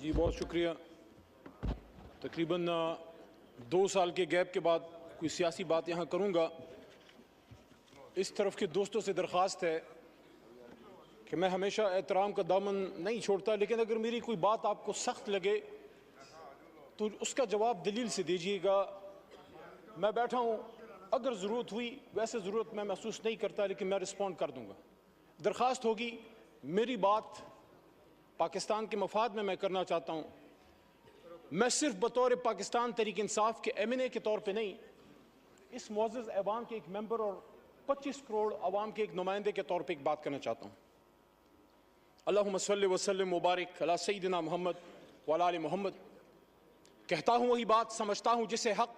जी बहुत शुक्रिया। तकरीबन 2 साल के गैप के बाद कोई सियासी बात यहाँ करूँगा। इस तरफ के दोस्तों से दरख्वास्त है कि मैं हमेशा एहतराम का दामन नहीं छोड़ता, लेकिन अगर मेरी कोई बात आपको सख्त लगे तो उसका जवाब दलील से दीजिएगा। मैं बैठा हूँ, अगर ज़रूरत हुई, वैसे ज़रूरत मैं महसूस नहीं करता, लेकिन मैं रिस्पॉन्ड कर दूँगा। दरख्वास्त होगी, मेरी बात पाकिस्तान के मफाद में मैं करना चाहता हूँ। मैं सिर्फ बतौर पाकिस्तान तहरीक इंसाफ के MNA के तौर पे नहीं, इस मुअज़्ज़ज़ ऐवान के एक मेंबर और 25 करोड़ अवाम के एक नुमाइंदे के तौर पे एक बात करना चाहता हूँ। अल्लाहुम्मा सल्लि व सल्लिम मुबारिक अला सय्यिदिना मोहम्मद व अला आलि मोहम्मद। कहता हूँ वही बात, समझता हूँ जिसे हक,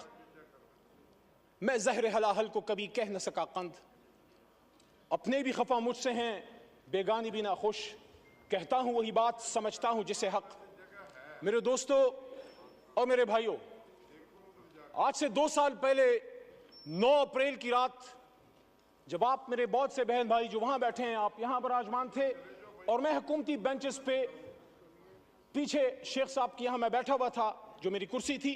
मैं ज़हर हलाहल को कभी कह न सका कंद। अपने भी खफा मुझसे हैं, बेगानी भी ना खुश। कहता हूँ वही बात, समझता हूँ जिसे हक। मेरे दोस्तों और मेरे भाइयों, आज से 2 साल पहले 9 अप्रैल की रात, जब आप मेरे बहुत से बहन भाई जो वहां बैठे हैं, आप यहां बराजमान थे और मैं हुकूमती बेंचेस पे पीछे शेख साहब की यहां मैं बैठा हुआ था, जो मेरी कुर्सी थी,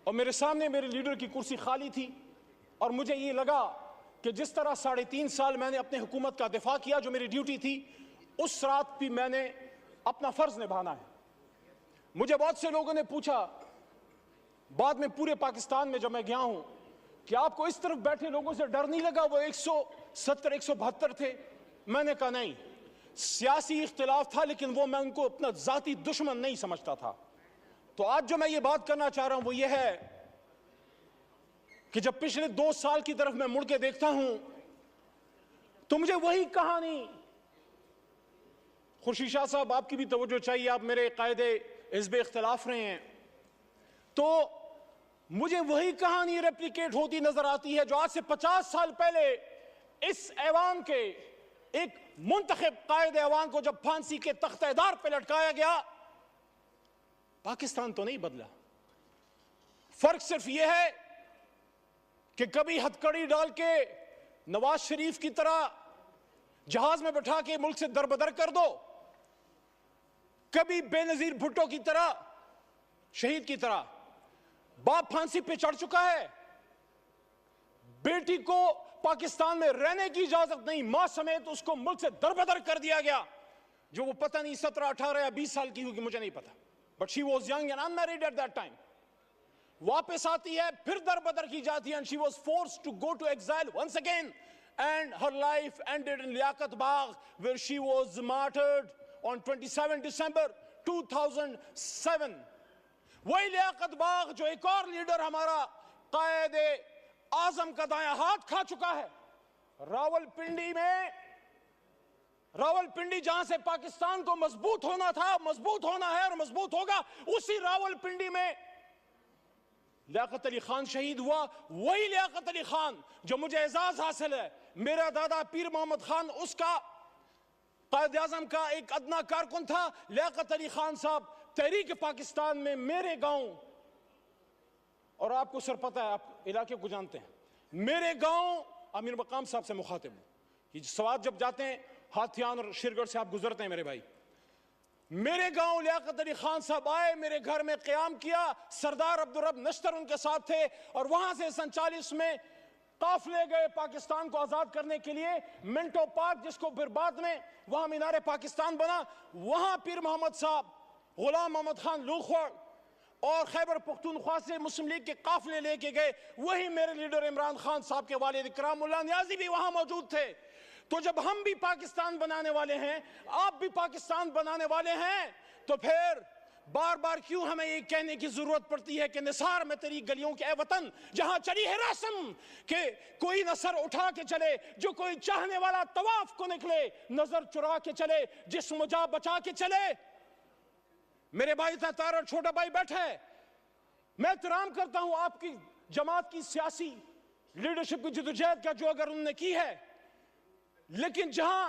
और मेरे सामने मेरे लीडर की कुर्सी खाली थी। और मुझे ये लगा कि जिस तरह 3.5 साल मैंने अपने हुकूमत का दिफा किया, जो मेरी ड्यूटी थी, उस रात भी मैंने अपना फर्ज निभाना है। मुझे बहुत से लोगों ने पूछा बाद में, पूरे पाकिस्तान में जब मैं गया हूं, कि आपको इस तरफ बैठे लोगों से डर नहीं लगा? वो 170 172 थे। मैंने कहा नहीं, सियासी इख्तिलाफ था, लेकिन वो मैं उनको अपना जाती दुश्मन नहीं समझता था। तो आज जो मैं ये बात करना चाह रहा हूं वो ये है कि जब पिछले 2 साल की तरफ मैं मुड़ के देखता हूं तो मुझे वही कहानी, खुर्शीद शाह साहब आपकी भी तवज्जो चाहिए, आप मेरे कायदे हिज़्ब इख्तिलाफ रहे हैं, तो मुझे वही कहानी रेप्लिकेट होती नजर आती है जो आज से 50 साल पहले इस ऐवान के एक मुंतखब कायदे ऐवान को जब फांसी के तख्तेदार पे लटकाया गया। पाकिस्तान तो नहीं बदला, फर्क सिर्फ यह है कि कभी हथकड़ी डाल के नवाज शरीफ की तरह जहाज में बैठा के मुल्क से दरबदर कर दो, कभी बेनजीर भुट्टो की तरह, शहीद की तरह। बाप फांसी पे चढ़ चुका है, बेटी को पाकिस्तान में रहने की इजाजत नहीं, मां समेत उसको मुल्क से दरबदर कर दिया गया, जो वो पता नहीं 17, 18 या 20 साल की होगी, मुझे नहीं पता, but she was young and unmarried at that time. वापस आती है, फिर दरबदर की जाती है, and she was forced to go to exile once again, and her life ended in Liaquat Bagh, where she was martyred on 27 December 2007। वही लियाकत बाग जो एक और लीडर हमारा कायदे आजम का दायां हाथ खा चुका है। रावलपिंडी में, रावलपिंडी जहां से पाकिस्तान को मजबूत होना था, मजबूत होना है और मजबूत होगा, उसी रावलपिंडी में लियाकत अली खान शहीद हुआ। वही लियाकत अली खान जो मुझे एजाज हासिल है, मेरा दादा पीर मोहम्मद खान उसका कायदे आज़म का एक अदना कारकुन था। लियाकत अली खान साहब तहरीक पाकिस्तान में मेरे गांव, और आपको सर पता है, आप इलाके को जानते हैं, मेरे गांव अमीर मकाम साहब से मुखातिब हूं। ये स्वाद जब जाते हैं हाथियान और शिरगढ़ से आप गुजरते हैं मेरे भाई, मेरे गांव लियाकत अली खान साहब आए, मेरे घर में क़याम किया, सरदार अब्दुल रब नश्तर उनके साथ थे, और वहां से 47 में काफले गए पाकिस्तान को आजाद करने के लिए। मिंटो पार्क, जिसको फिर बाद में वहां मीनारे पाकिस्तान बना, वहां पीर मोहम्मद साहब, गुलाम मोहम्मद खान लूखड़ और खैबर पख्तूनख्वा से मुस्लिम लीग के काफले लेके गए। वही मेरे लीडर इमरान खान साहब के वालिद इकरामुल्लाह नियाजी भी वहां मौजूद थे। तो जब हम भी पाकिस्तान बनाने वाले हैं, आप भी पाकिस्तान बनाने वाले हैं, तो फिर बार बार क्यों हमें ये कहने की जरूरत पड़ती है कि निसार में तेरी गलियों के ए वतन, जहां चली है रस्म के कोई नसर उठा के चले, जो कोई चाहने वाला तवाफ को निकले, नजर चुरा के चले, जिस्म जा बचा के चले। मेरे भाई तार और छोटा भाई बैठा है, मैं एहतराम करता हूं आपकी जमात की सियासी लीडरशिप की जदोजहद का जो अगर उन्होंने की है, लेकिन जहां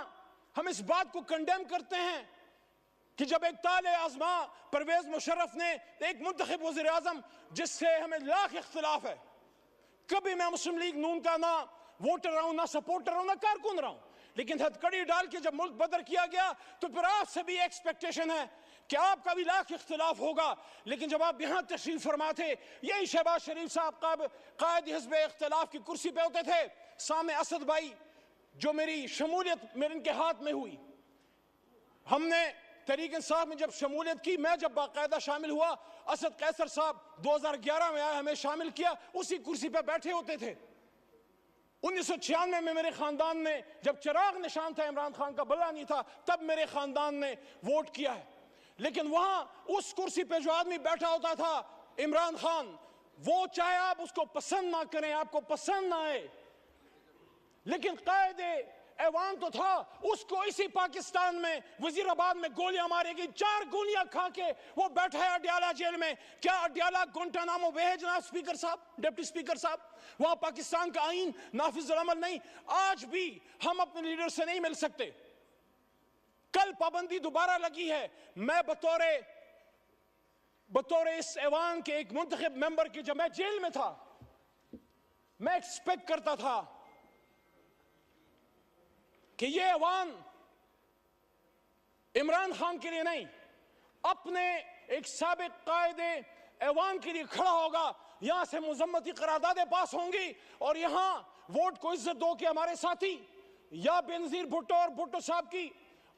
हम इस बात को कंडेम करते हैं कि जब एक ताले आजमा परवेज मुशर्रफ ने एक मुंतखब वज़ीर आज़म जिससे हमें लाख इख्तिलाफ है, कभी मैं मुस्लिम लीग नून का ना वोटर रहा हूं, ना सपोर्टर रहा हूं, ना कारकुन रहा हूं, लेकिन हथकड़ी डाल के जब मुल्क बदर किया गया, तो फिर आपसे भी एक्सपेक्टेशन है कि आपका भी लाख इख्तिलाफ होगा, लेकिन जब आप यहां तशरीफ फरमा थे, यही शहबाज शरीफ साहब कायद हिज़्ब इख्तिलाफ की कुर्सी पे होते थे, सामने असद भाई, जो मेरी शमूलियत मेरे इनके हाथ में हुई, हमने तहरीक इंसाफ में जब शमूलियत की, मैं जब बाकायदा शामिल हुआ, असद कैसर साहब 2011 में आए, हमें शामिल किया, उसी कुर्सी पे बैठे होते थे। 1996 में मेरे खानदान ने, जब चिराग निशान था, इमरान खान का बल्ला नहीं था, तब मेरे खानदान ने वोट किया है। लेकिन वहां उस कुर्सी पे जो आदमी बैठा होता था, इमरान खान, वो चाहे आप उसको पसंद ना करें, आपको पसंद ना आए, लेकिन कायदे ऐवान तो था। उसको इसी पाकिस्तान में वजीराबाद में गोलियां मारेगी, 4 गोलियां खा के वो बैठा है अडयाला जेल में। क्या अडयाला गुंटानामो वे है जनाब स्पीकर साहब, डिप्टी स्पीकर साहब? वहां पाकिस्तान का आईन नाफिज अमल नहीं। आज भी हम अपने लीडर से नहीं मिल सकते। कल पाबंदी दोबारा लगी है। मैं बतौर इस ऐवान के एक मुंतखब मेंबर की, जब मैं जेल में था, मैं एक्सपेक्ट करता था कि ये ऐवान इमरान खान के लिए नहीं, अपने एक साबिक कायदे ऐवान के लिए खड़ा होगा। यहां से मुजम्मती करारदादें पास होंगी और यहां वोट को इज्जत दो कि हमारे साथी या बेनजीर भुट्टो और भुट्टो साहब की,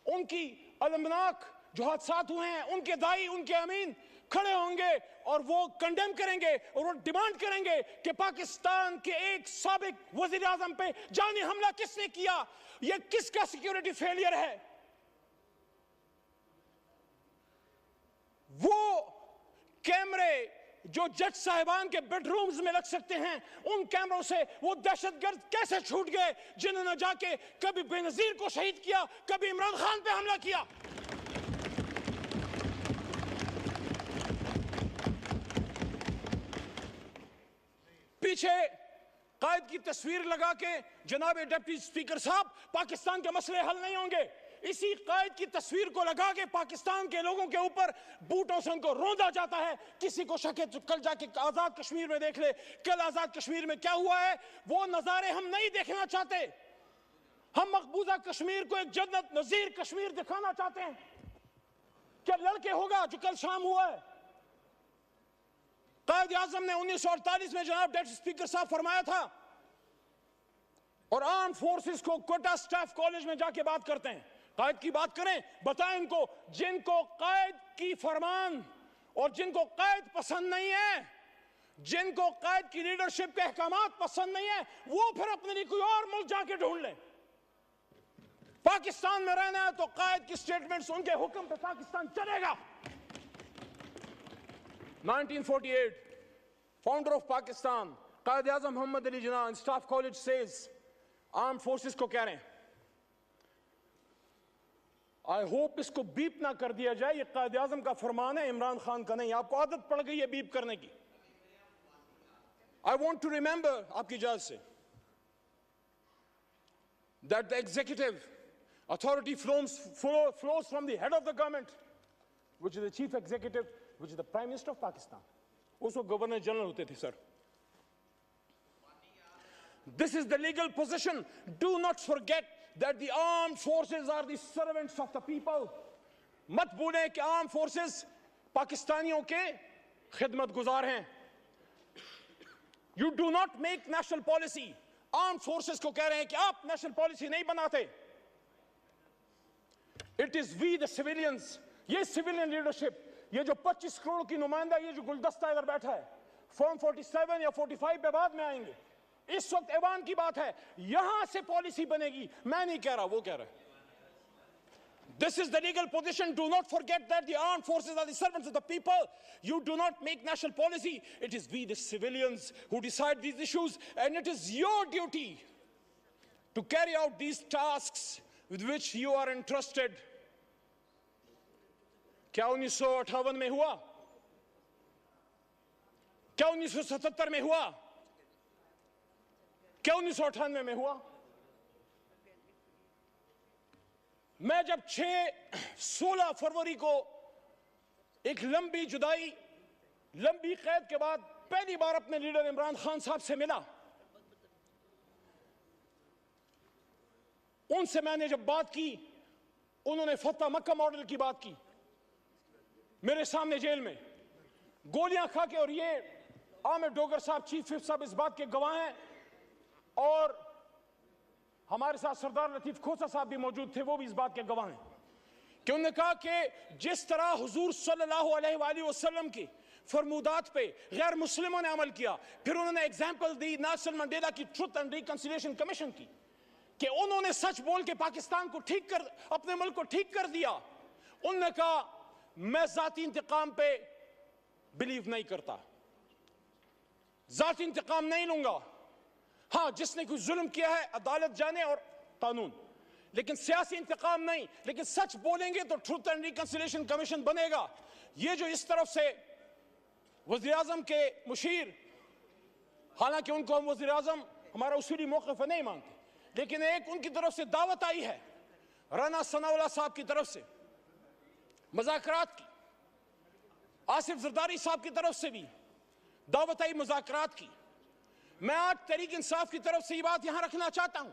उनकी अलमनाक जो हादसात हुए हैं, उनके दाई, उनके अमीन खड़े होंगे और वो कंडेम करेंगे और वो डिमांड करेंगे कि पाकिस्तान के एक साबिक वजीर आजम पे जानी हमला किसने किया, ये किसका सिक्योरिटी फेलियर है। वो कैमरे जो जज साहिबान के बेडरूम्स में लग सकते हैं, उन कैमरों से वो दहशतगर्द कैसे छूट गए जिन्होंने जाके कभी बेनजीर को शहीद किया, कभी इमरान खान पे हमला किया। पीछे कायद की तस्वीर लगा के, जनाब डिप्टी स्पीकर साहब, पाकिस्तान के मसले हल नहीं होंगे। इसी कायद की तस्वीर को लगा के पाकिस्तान के लोगों के ऊपर बूटों से उनको रौंदा जाता है। किसी को शक है तो कल जाके आजाद कश्मीर में देख ले, कल आजाद कश्मीर में क्या हुआ है। वो नजारे हम नहीं देखना चाहते। हम मकबूजा कश्मीर को एक जन्नत नजीर कश्मीर दिखाना चाहते हैं। क्या लड़के होगा जो कल शाम हुआ है? कायद आजम ने 1948 में जनाब डिप्टी स्पीकर साहब फरमाया था, और आर्म फोर्सेस को कोटा स्टाफ कॉलेज में जाके बात करते हैं, कायद की बात करें, बताएं इनको, जिनको कायद की फरमान और जिनको कायद पसंद नहीं है, जिनको कायद की लीडरशिप के अहकामात पसंद नहीं है, वो फिर अपने लिए कोई और मुल्क जाके ढूंढ लें। पाकिस्तान में रहना है तो कायद की स्टेटमेंट्स, उनके हुक्म पे पाकिस्तान चलेगा। 1948, founder of Pakistan, Quaid Azam Mohammad Ali Jinnah in Staff College says, arm forces को कह रहे हैं, आई होप इसको बीप ना कर दिया जाए, ये कायद आज़म का फरमान है, इमरान खान का नहीं। आपको आदत पड़ गई है बीप करने की। आई वॉन्ट टू रिमेंबर, आपकी इजाजत से, that the executive authority flows from the head of the government, which is the chief executive, which is the Prime Minister of Pakistan. उसको गवर्नर जनरल होते थे sir. This is the legal position. Do not forget that the armed forces are the servants of the people. मत भूलें कि armed forces पाकिस्तानियों के खिदमत गुजार हैं। You do not make national policy. Armed forces को कह रहे हैं कि आप national policy नहीं बनाते। It is we the civilians. ये civilian leadership, ये जो 25 करोड़ की नुमाइंदा, ये जो गुलदस्ता इधर बैठा है, फॉर्म 47 या 45 पे बाद में आएंगे। इस वक्त ऐवान की बात है, यहां से पॉलिसी बनेगी। मैं नहीं कह रहा, वो कह रहा है। This is the legal position. Do not forget that the armed forces are the servants of the people. You do not make national policy. It is we the civilians who decide these issues, and it is your duty to carry out these tasks with which you are entrusted. क्या 1958 में हुआ? क्या 1977 में हुआ? क्या 1998 में हुआ? मैं जब 16 फरवरी को एक लंबी जुदाई, लंबी कैद के बाद पहली बार अपने लीडर इमरान खान साहब से मिला, उनसे मैंने जब बात की, उन्होंने फतह मक्का मॉडल की बात की। मेरे सामने जेल में गोलियां खा के, और ये आमिर डोगर साहब, चीफ विप साहब इस बात के गवाह हैं, और हमारे साथ सरदार लतीफ खोसा साहब भी मौजूद थे, वो भी इस बात के गवाह हैं कि उन्होंने कहा कि जिस तरह हुजूर सल्लल्लाहु अलैहि वसल्लम की फरमूदात पे गैर मुस्लिमों ने अमल किया, फिर उन्होंने एग्जाम्पल दी नेल्सन मंडेला की ट्रुथ एंड रिकंसिलिएशन कमीशन की कि उन्होंने सच बोल के पाकिस्तान को ठीक कर, अपने मुल्क को ठीक कर दिया। उन्होंने कहा मैं जाती इंतकाम पे बिलीव नहीं करता, जाती इंतकाम नहीं लूंगा। हाँ, जिसने कोई जुल्म किया है अदालत जाने और कानून, लेकिन सियासी इंतकाम नहीं। लेकिन सच बोलेंगे तो ट्रुथ एंड रिकंसिलिएशन कमीशन बनेगा। ये जो इस तरफ से वज़ीर आज़म के मुशीर, हालांकि उनको हम वज़ीर आज़म हमारा उसूली मौक़िफ़ नहीं मानते, लेकिन एक उनकी तरफ से दावत आई है राना सनाउल्लाह साहब की तरफ से मुज़ाकरात की, आसिफ जरदारी साहब की तरफ से भी दावत आई मुज़ाकरात की। मैं आज तहरीक इंसाफ की तरफ से ये बात यहां रखना चाहता हूं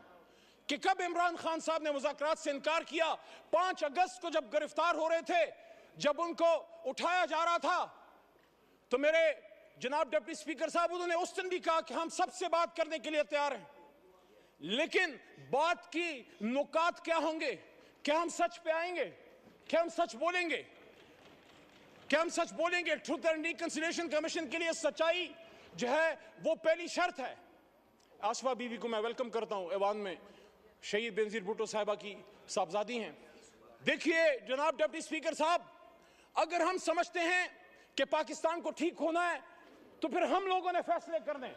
कि कब इमरान खान साहब ने मुज़ाकरात से इनकार किया, 5 अगस्त को जब गिरफ्तार हो रहे थे, जब उनको उठाया जा रहा था, तो मेरे जनाब डिप्टी स्पीकर साहब उन्होंने उस दिन भी कहा कि हम सबसे बात करने के लिए तैयार हैं, लेकिन बात की नुकात क्या होंगे? क्या हम सच पे आएंगे? क्या हम सच बोलेंगे? क्या हम सच बोलेंगे? ट्रुथ एंड रिकंसिलिएशन कमीशन के लिए सच्चाई जो है वो पहली शर्त है। आसफा बीवी को मैं वेलकम करता हूं, ऐवान में शहीद बेनजीर भुट्टो साहिबा की साहबजादी हैं। देखिए जनाब डिप्टी स्पीकर साहब, अगर हम समझते हैं कि पाकिस्तान को ठीक होना है तो फिर हम लोगों ने फैसले करने।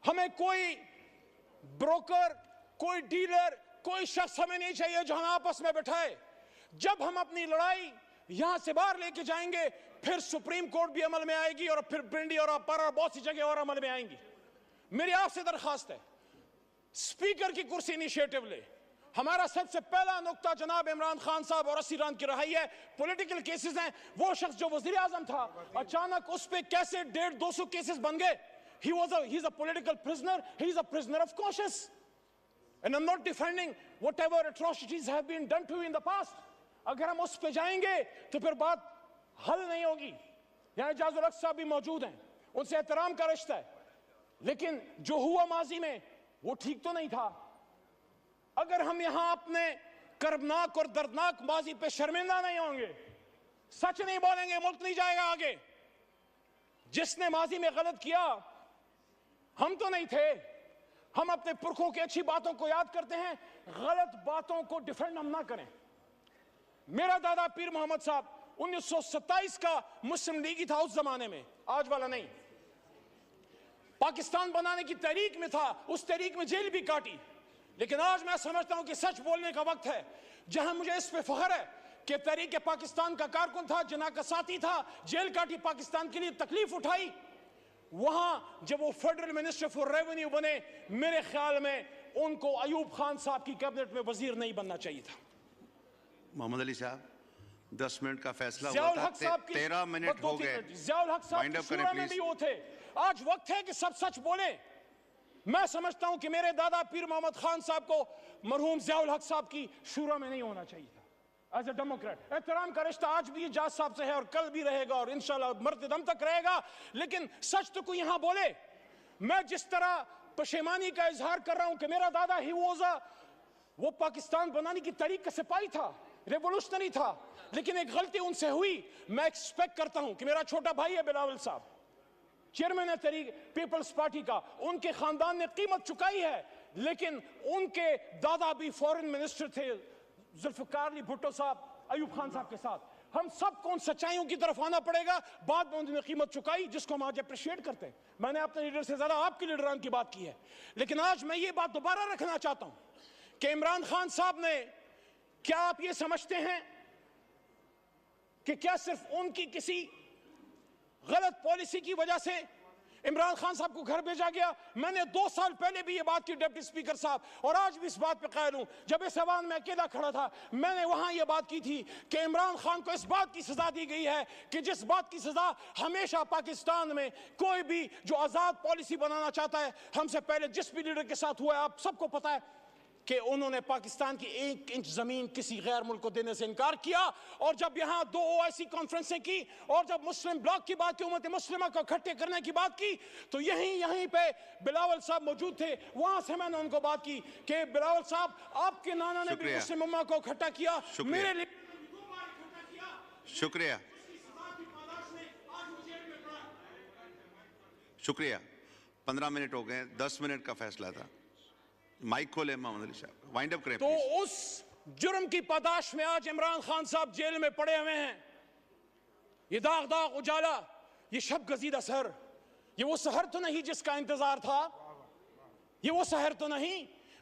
हमें कोई ब्रोकर, कोई डीलर, कोई शख्स हमें नहीं चाहिए जो हमें आपस में बैठाए। जब हम अपनी लड़ाई यहां से बाहर लेके जाएंगे, फिर सुप्रीम कोर्ट भी अमल में आएगी, और फिर पिंडी और अपर और बहुत सी जगह और अमल में आएंगी। मेरी आपसे दरखास्त है, स्पीकर की कुर्सी इनिशिएटिव ले। हमारा सबसे पहला नुक्ता जनाब इमरान खान साहब और असीरान की रहाई है। पॉलिटिकल केसेस हैं। वो शख्स जो वजीर आजम था, अचानक उस पे कैसे 150-200 केसेस बन गए? He's a political prisoner. He's a prisoner of conscience. And I'm not defending whatever atrocities have been done to you in the past. अगर हम उस पे जाएंगे तो फिर बात हल नहीं होगी। यहाँ इजाजुल हक साहब भी मौजूद हैं, उनसे एहतराम का रिश्ता है, लेकिन जो हुआ माजी में वो ठीक तो नहीं था। अगर हम यहाँ अपने कर्बनाक और दर्दनाक माजी पे शर्मिंदा नहीं होंगे, सच नहीं बोलेंगे, मुल्क नहीं जाएगा आगे। जिसने माजी में गलत किया हम तो नहीं थे, हम अपने पुरखों की अच्छी बातों को याद करते हैं, गलत बातों को डिफेंड हम ना करें। मेरा दादा पीर मोहम्मद साहब 1927 का मुस्लिम लीगी था उस जमाने में, आज वाला नहीं। पाकिस्तान बनाने की तहरीक में था, उस तहरीक में जेल भी काटी। लेकिन आज मैं समझता हूं कि सच बोलने का वक्त है। जहां मुझे इस पे फख्र है कि तहरीक पाकिस्तान का कारकुन था, जना का साथी था, जेल काटी, पाकिस्तान के लिए तकलीफ उठाई, वहां जब वो फेडरल मिनिस्टर फॉर रेवेन्यू बने, मेरे ख्याल में उनको अयूब खान साहब की कैबिनेट में वजीर नहीं बनना चाहिए था। मोहम्मद अली साहब 10 मिनट का फैसला हुआ ज़ियाउल था, हक साहब की 13 मिनट हो गए। ज़ियाउल हक साहब की शुरा में भी वो थे। आज वक्त है कि सब सच बोले। मैं समझता हूं कि मेरे दादा पीर मोहम्मद खान साहब को मरहूम ज़ियाउल हक साहब की शुरा में नहीं होना चाहिए था। एज ए डेमोक्रेट एहतराम का रिश्ता आज भी जाज साहब से है और कल भी रहेगा और इंशाल्लाह मरते दम तक रहेगा। लेकिन सच तो कोई यहां बोले। मैं जिस तरह पशेमानी का इजहार कर रहा हूं कि मेरा दादा ही वो पाकिस्तान बनाने की तरीक का सिपाही था, रेवोल्यूशनरी था, लेकिन एक गलती उनसे हुई। मैं एक्सपेक्ट करता हूं कि मेरा छोटा भाई है बिलावल साहब, चेयरमैन है तहरीक पीपल्स पार्टी का, उनके खानदान ने कीमत चुकाई है, लेकिन उनके दादा भी फॉरेन मिनिस्टर थे, जुल्फिकार अली भुट्टो साहब अयूब खान साहब के साथ। हम सबको उन सच्चाइयों की तरफ आना पड़ेगा। बाद में उन्होंने कीमत चुकाई, जिसको हम आज अप्रिशिएट करते हैं। मैंने अपने लीडर से ज्यादा आपके लीडरान की बात की है, लेकिन आज मैं ये बात दोबारा रखना चाहता हूं कि इमरान खान साहब ने, क्या आप ये समझते हैं कि क्या सिर्फ उनकी किसी गलत पॉलिसी की वजह से इमरान खान साहब को घर भेजा गया? मैंने 2 साल पहले भी ये बात की डिप्टी स्पीकर साहब, और आज भी इस बात पे कायल हूं। जब इस ऐवान में अकेला खड़ा था, मैंने वहां ये बात की थी कि इमरान खान को इस बात की सजा दी गई है कि जिस बात की सजा हमेशा पाकिस्तान में कोई भी जो आजाद पॉलिसी बनाना चाहता है, हमसे पहले जिस भी लीडर के साथ हुआ है, आप सबको पता है कि उन्होंने पाकिस्तान की 1 इंच जमीन किसी गैर मुल्क को देने से इनकार किया। और जब यहाँ 2 OIC कॉन्फ्रेंसें की और जब मुस्लिम ब्लॉक की बात की, उम्मत मुस्लिमा को इकट्ठे करने की बात की, तो यहीं पे बिलावल साहब मौजूद थे। वहां से मैंने उनको बात की कि बिलावल साहब, आपके नाना ने भी मुस्लिम उम्मा को इकट्ठा किया, मेरे लिए शुक्रिया। शुक्रिया। 15 मिनट हो गए, 10 मिनट का फैसला था। माइक खोले मोहम्मद अली साहब, वाइंड अप करें तो उस जुर्म की पादाश में आज इमरान खान साहब जेल में पड़े हुए हैं। ये दाग दाग उजाला, ये शब गजीदा सहर, ये वो सहर तो नहीं जिसका इंतजार था, ये वो सहर तो नहीं।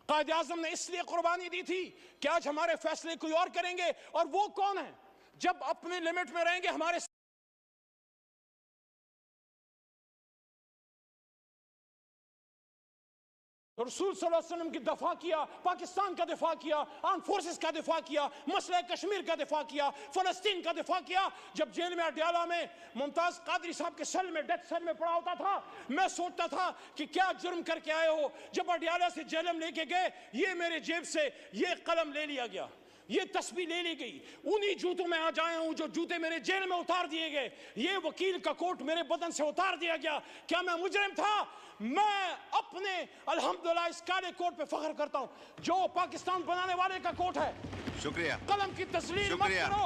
कायद आजम ने इसलिए कुर्बानी दी थी कि आज हमारे फैसले कोई और करेंगे। और वो कौन है? जब अपने लिमिट में रहेंगे, हमारे रसूल सल्लल्लाहु अलैहि वसल्लम की दफा किया, पाकिस्तान का दिफा किया, आर्म फोर्सेस का दिफा किया, मसला कश्मीर का दिफा किया, फलस्तीन का दिफा किया। जब जेल में अडयाला में मुमताज कादरी साहब के सेल में, डेथ सेल में पड़ा होता था, मैं सोचता था कि क्या जुर्म करके आए हो। जब अडयाला से जेलम लेके गए, ये मेरे जेब से ये कलम ले लिया गया, ये तस्वीर ले ली गई। उन्हीं जूतों में आज आया हूं जो जूते मेरे जेल में उतार दिए गए। ये वकील का कोट मेरे बदन से उतार दिया गया। क्या मैं मुजरिम था? मैं अपने अल्हम्दुलिल्लाह इस काले कोट पे फख्र करता हूं जो पाकिस्तान बनाने वाले का कोट है। शुक्रिया। कलम की तस्लीम मत शुक्रिया। करो।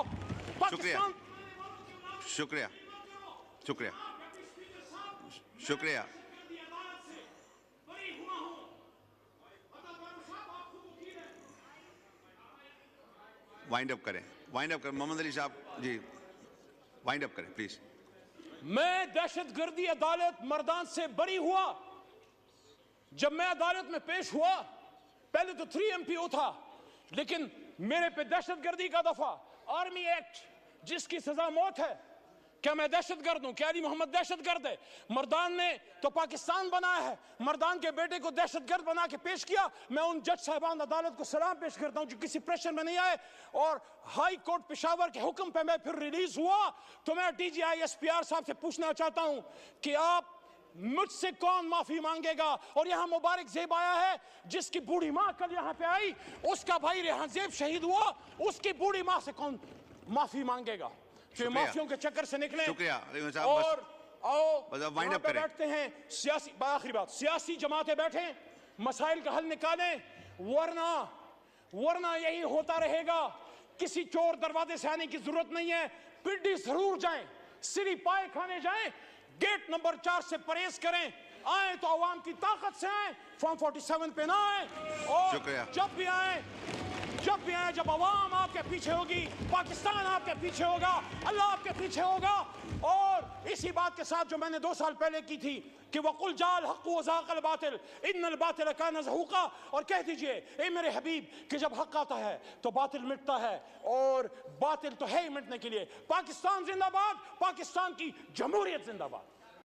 शुक्रिया। शुक्रिया। शुक्रिया। शुक्रिया। वाइंड अप करें, वाइंड अप करें मोहम्मद अली साहब जी, वाइंड अप करें प्लीज। मैं दहशतगर्दी अदालत मर्दान से बरी हुआ। जब मैं अदालत में पेश हुआ, पहले तो 3 MPO था, लेकिन मेरे पे दहशतगर्दी का दफा, आर्मी एक्ट जिसकी सजा मौत है। क्या मैं दहशतगर्द हूं? क्या अली मोहम्मद दहशतगर्द है? मर्दान ने तो पाकिस्तान बनाया है, मर्दान के बेटे को दहशतगर्द बना के पेश किया। मैं उन जज साहिबान अदालत को सलाम पेश करता हूं जो किसी प्रेशर में नहीं आए। और हाई कोर्ट पेशावर के हुक्म पे मैं फिर रिलीज हुआ। तो मैं DGI SPR साहब से पूछना चाहता हूं कि आप मुझसे कौन माफी मांगेगा? और यहां मुबारक जेब आया है जिसकी बूढ़ी मां कल यहां पे आई, उसका भाई रेहान जेब शहीद हुआ, उसकी बूढ़ी मां से कौन माफी मांगेगा? माफियों के चक्कर से निकले। और आओ वाइंड अप करें। बैठते हैं सियासी, आखिरी बात, सियासी जमातें बैठे, मसाइल का हल निकालें, वरना यही होता रहेगा। किसी चोर दरवाजे से आने की जरूरत नहीं है। पिड्डी जरूर जाएं, सिरी पाए खाने जाएं, गेट नंबर 4 से परहेज करें। आए तो अवाम की ताकत से आए, फॉर्म 47 पे ना आए। और जब भी आए, जब अवाम आपके पीछे होगी, पाकिस्तान आपके पीछे होगा, अल्लाह आपके पीछे होगा। और इसी बात के साथ जो मैंने 2 साल पहले की थी कि वकुल जाल हक़ व ज़ाक़ल बातिल इन्नल बातिल कान ज़हूक़ा, और कह दीजिए ए मेरे हबीब कि जब हक आता है तो बातिल मिटता है, और बातिल तो है ही मिटने के लिए। पाकिस्तान जिंदाबाद, पाकिस्तान की जमहूरियत जिंदाबाद।